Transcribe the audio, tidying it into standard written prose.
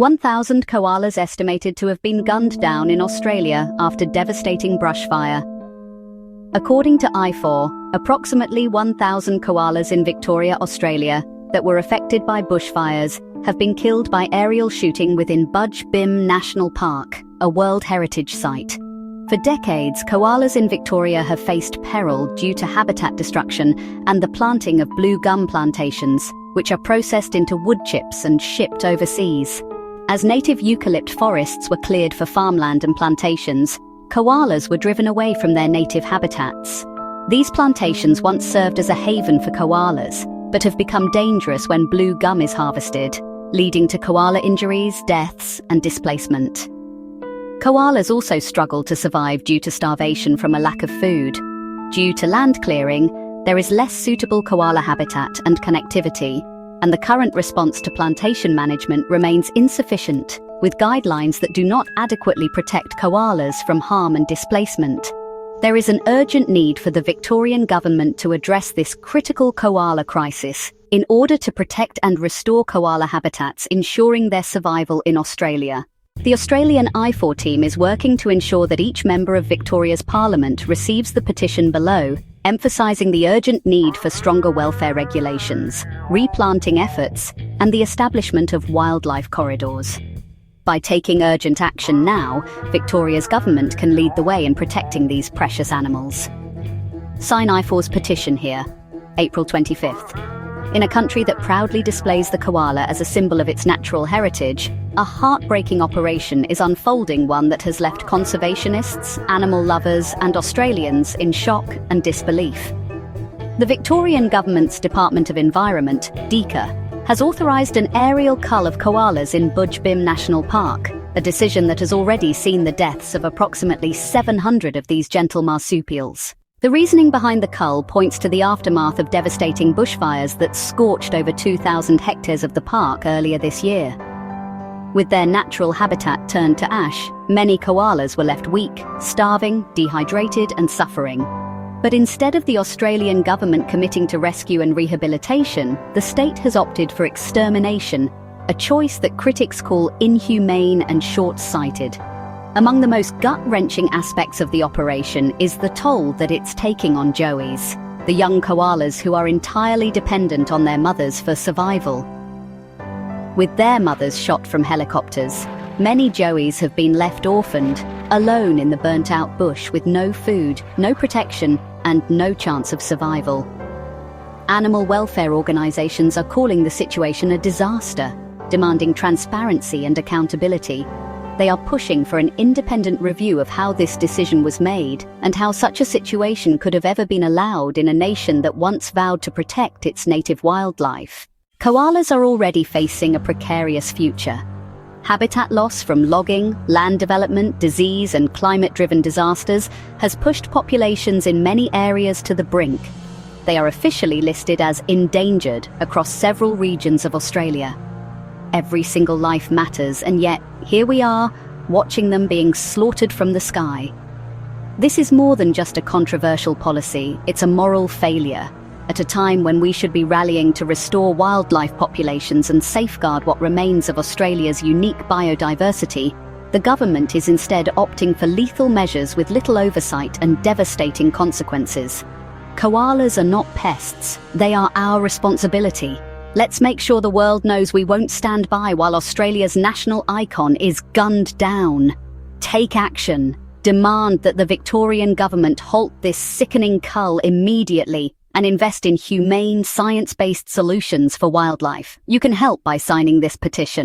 1,000 koalas estimated to have been gunned down in Australia after devastating brushfire. According to IFAW, approximately 1,000 koalas in Victoria, Australia, that were affected by bushfires have been killed by aerial shooting within Budj Bim National Park, a World Heritage Site. For decades, koalas in Victoria have faced peril due to habitat destruction and the planting of blue gum plantations, which are processed into wood chips and shipped overseas. As native eucalypt forests were cleared for farmland and plantations, koalas were driven away from their native habitats. These plantations once served as a haven for koalas, but have become dangerous when blue gum is harvested, leading to koala injuries, deaths, and displacement. Koalas also struggle to survive due to starvation from a lack of food. Due to land clearing, there is less suitable koala habitat and connectivity, and the current response to plantation management remains insufficient, with guidelines that do not adequately protect koalas from harm and displacement. There is an urgent need for the Victorian government to address this critical koala crisis in order to protect and restore koala habitats, ensuring their survival in Australia. The Australian IFAW team is working to ensure that each member of Victoria's Parliament receives the petition below, emphasising the urgent need for stronger welfare regulations, replanting efforts, and the establishment of wildlife corridors. By taking urgent action now, Victoria's government can lead the way in protecting these precious animals. Sign IFAW's petition here, April 25th. In a country that proudly displays the koala as a symbol of its natural heritage, a heartbreaking operation is unfolding, one that has left conservationists, animal lovers, and Australians in shock and disbelief. The Victorian Government's Department of Environment, DECA, has authorised an aerial cull of koalas in Budj Bim National Park, a decision that has already seen the deaths of approximately 700 of these gentle marsupials. The reasoning behind the cull points to the aftermath of devastating bushfires that scorched over 2,000 hectares of the park earlier this year. With their natural habitat turned to ash, many koalas were left weak, starving, dehydrated, and suffering. But instead of the Australian government committing to rescue and rehabilitation, the state has opted for extermination, a choice that critics call inhumane and short-sighted. Among the most gut-wrenching aspects of the operation is the toll that it's taking on joeys, the young koalas who are entirely dependent on their mothers for survival. With their mothers shot from helicopters, many joeys have been left orphaned, alone in the burnt-out bush with no food, no protection, and no chance of survival. Animal welfare organisations are calling the situation a disaster, demanding transparency and accountability. They are pushing for an independent review of how this decision was made and how such a situation could have ever been allowed in a nation that once vowed to protect its native wildlife. Koalas are already facing a precarious future. Habitat loss from logging, land development, disease, and climate-driven disasters has pushed populations in many areas to the brink. They are officially listed as endangered across several regions of Australia. Every single life matters, and yet, here we are, watching them being slaughtered from the sky. This is more than just a controversial policy, it's a moral failure. At a time when we should be rallying to restore wildlife populations and safeguard what remains of Australia's unique biodiversity, the government is instead opting for lethal measures with little oversight and devastating consequences. Koalas are not pests, they are our responsibility. Let's make sure the world knows we won't stand by while Australia's national icon is gunned down. Take action. Demand that the Victorian government halt this sickening cull immediately and invest in humane, science-based solutions for wildlife. You can help by signing this petition.